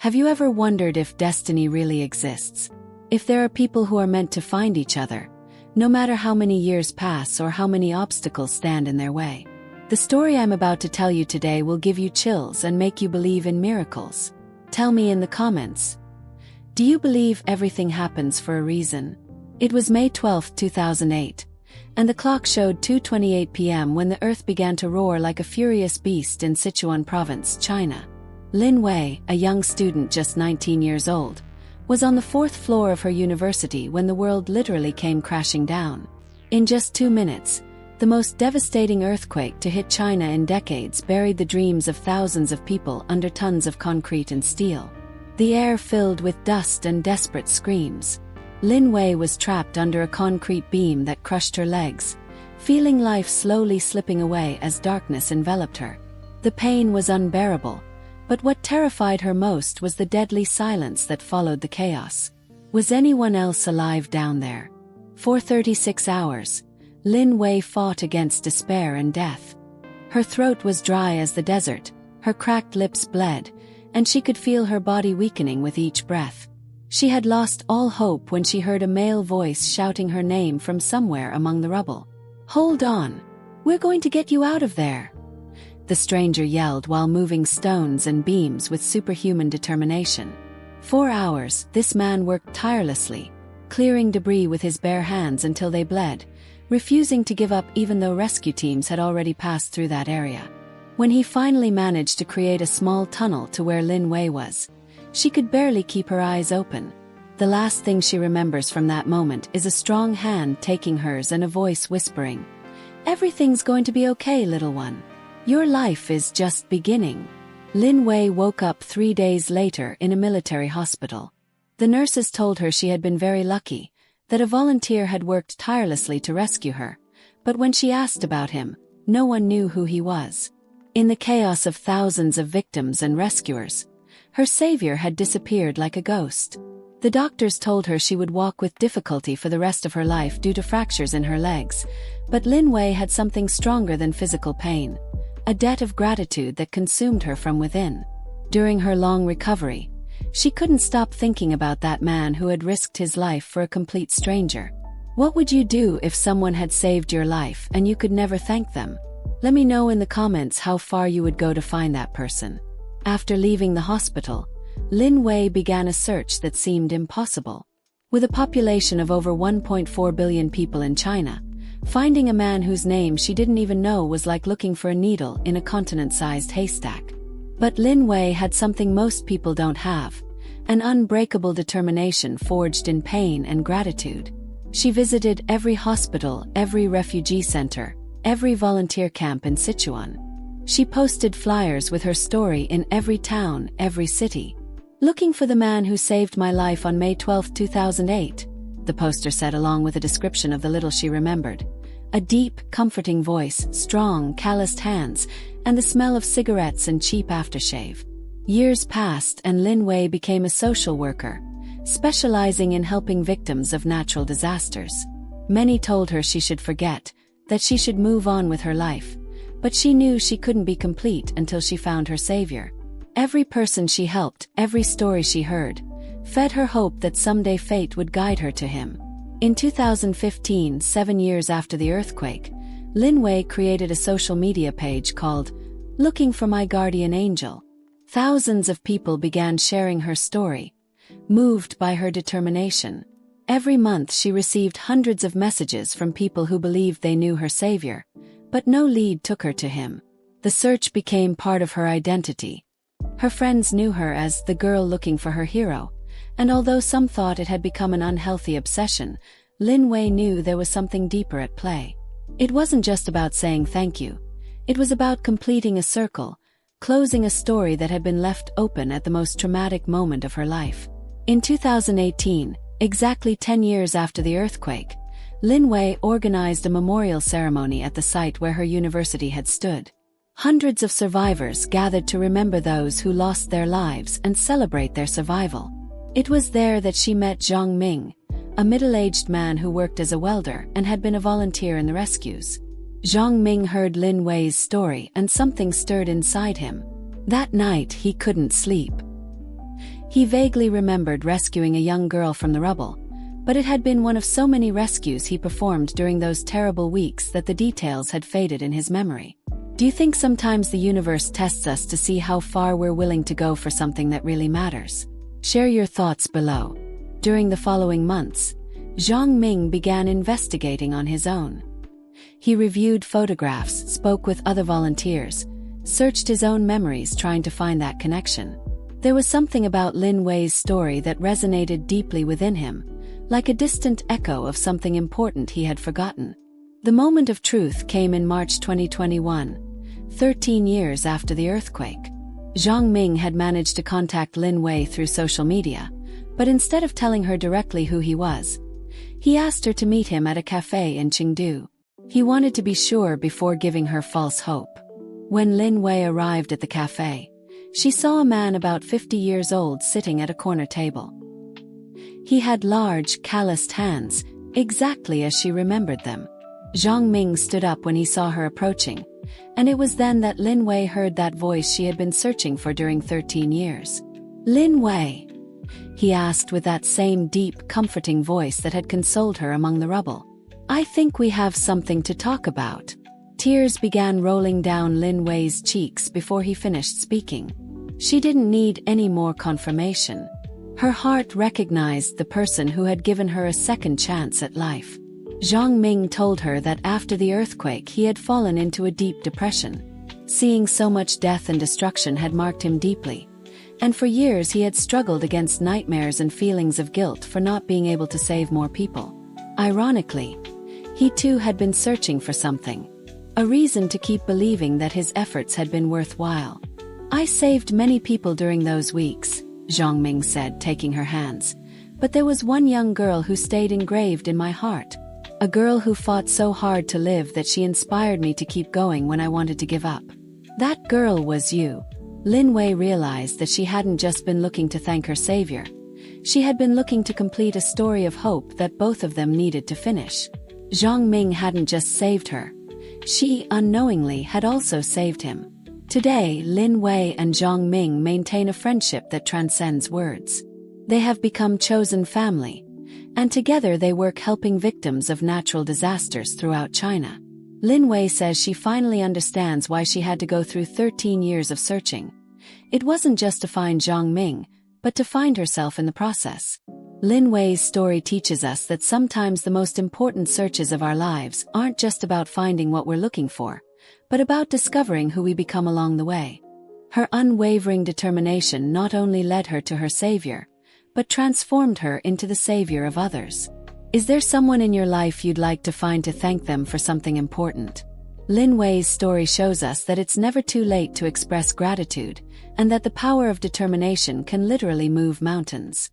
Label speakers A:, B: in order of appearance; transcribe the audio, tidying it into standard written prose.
A: Have you ever wondered if destiny really exists? If there are people who are meant to find each other, no matter how many years pass or how many obstacles stand in their way? The story I'm about to tell you today will give you chills and make you believe in miracles. Tell me in the comments. Do you believe everything happens for a reason? It was May 12, 2008, and the clock showed 2:28 p.m. when the earth began to roar like a furious beast in Sichuan province, China. Lin Wei, a young student just 19 years old, was on the 4th floor of her university when the world literally came crashing down. In just 2 minutes, the most devastating earthquake to hit China in decades buried the dreams of thousands of people under tons of concrete and steel. The air filled with dust and desperate screams. Lin Wei was trapped under a concrete beam that crushed her legs, feeling life slowly slipping away as darkness enveloped her. The pain was unbearable, but what terrified her most was the deadly silence that followed the chaos. Was anyone else alive down there? For 36 hours, Lin Wei fought against despair and death. Her throat was dry as the desert, her cracked lips bled, and she could feel her body weakening with each breath. She had lost all hope when she heard a male voice shouting her name from somewhere among the rubble. "Hold on! We're going to get you out of there!" The stranger yelled while moving stones and beams with superhuman determination. 4 hours, this man worked tirelessly, clearing debris with his bare hands until they bled, refusing to give up even though rescue teams had already passed through that area. When he finally managed to create a small tunnel to where Lin Wei was, she could barely keep her eyes open. The last thing she remembers from that moment is a strong hand taking hers and a voice whispering, "Everything's going to be okay, little one. Your life is just beginning." Lin Wei woke up 3 days later in a military hospital. The nurses told her she had been very lucky, that a volunteer had worked tirelessly to rescue her, but when she asked about him, no one knew who he was. In the chaos of thousands of victims and rescuers, her savior had disappeared like a ghost. The doctors told her she would walk with difficulty for the rest of her life due to fractures in her legs, but Lin Wei had something stronger than physical pain, a debt of gratitude that consumed her from within. During her long recovery, she couldn't stop thinking about that man who had risked his life for a complete stranger. What would you do if someone had saved your life and you could never thank them? Let me know in the comments how far you would go to find that person. After leaving the hospital, Lin Wei began a search that seemed impossible. With a population of over 1.4 billion people in China, finding a man whose name she didn't even know was like looking for a needle in a continent-sized haystack. But Lin Wei had something most people don't have, an unbreakable determination forged in pain and gratitude. She visited every hospital, every refugee center, every volunteer camp in Sichuan. She posted flyers with her story in every town, every city. "Looking for the man who saved my life on May 12, 2008, the poster said along with a description of the little she remembered. A deep, comforting voice, strong, calloused hands, and the smell of cigarettes and cheap aftershave. Years passed and Lin Wei became a social worker, specializing in helping victims of natural disasters. Many told her she should forget, that she should move on with her life, but she knew she couldn't be complete until she found her savior. Every person she helped, every story she heard, fed her hope that someday fate would guide her to him. In 2015, 7 years after the earthquake, Lin Wei created a social media page called "Looking for My Guardian Angel." Thousands of people began sharing her story, moved by her determination. Every month she received hundreds of messages from people who believed they knew her savior, but no lead took her to him. The search became part of her identity. Her friends knew her as the girl looking for her hero, and although some thought it had become an unhealthy obsession, Lin Wei knew there was something deeper at play. It wasn't just about saying thank you. It was about completing a circle, closing a story that had been left open at the most traumatic moment of her life. In 2018, exactly 10 years after the earthquake, Lin Wei organized a memorial ceremony at the site where her university had stood. Hundreds of survivors gathered to remember those who lost their lives and celebrate their survival. It was there that she met Zhang Ming, a middle-aged man who worked as a welder and had been a volunteer in the rescues. Zhang Ming heard Lin Wei's story and something stirred inside him. That night he couldn't sleep. He vaguely remembered rescuing a young girl from the rubble, but it had been one of so many rescues he performed during those terrible weeks that the details had faded in his memory. Do you think sometimes the universe tests us to see how far we're willing to go for something that really matters? Share your thoughts below. During the following months, Zhang Ming began investigating on his own. He reviewed photographs, spoke with other volunteers, searched his own memories trying to find that connection. There was something about Lin Wei's story that resonated deeply within him, like a distant echo of something important he had forgotten. The moment of truth came in March 2021, 13 years after the earthquake. Zhang Ming had managed to contact Lin Wei through social media, but instead of telling her directly who he was, he asked her to meet him at a cafe in Chengdu. He wanted to be sure before giving her false hope. When Lin Wei arrived at the cafe, she saw a man about 50 years old sitting at a corner table. He had large, calloused hands, exactly as she remembered them. Zhang Ming stood up when he saw her approaching, and it was then that Lin Wei heard that voice she had been searching for during 13 years. "Lin Wei?" he asked with that same deep, comforting voice that had consoled her among the rubble. "I think we have something to talk about." Tears began rolling down Lin Wei's cheeks before he finished speaking. She didn't need any more confirmation. Her heart recognized the person who had given her a second chance at life. Zhang Ming told her that after the earthquake he had fallen into a deep depression. Seeing so much death and destruction had marked him deeply, and for years he had struggled against nightmares and feelings of guilt for not being able to save more people. Ironically, he too had been searching for something, a reason to keep believing that his efforts had been worthwhile. "I saved many people during those weeks," Zhang Ming said, taking her hands, "but there was one young girl who stayed engraved in my heart. A girl who fought so hard to live that she inspired me to keep going when I wanted to give up. That girl was you." Lin Wei realized that she hadn't just been looking to thank her savior. She had been looking to complete a story of hope that both of them needed to finish. Zhang Ming hadn't just saved her. She, unknowingly, had also saved him. Today, Lin Wei and Zhang Ming maintain a friendship that transcends words. They have become chosen family, and together they work helping victims of natural disasters throughout China. Lin Wei says she finally understands why she had to go through 13 years of searching. It wasn't just to find Zhang Ming, but to find herself in the process. Lin Wei's story teaches us that sometimes the most important searches of our lives aren't just about finding what we're looking for, but about discovering who we become along the way. Her unwavering determination not only led her to her savior, but transformed her into the savior of others. Is there someone in your life you'd like to find to thank them for something important? Lin Wei's story shows us that it's never too late to express gratitude, and that the power of determination can literally move mountains.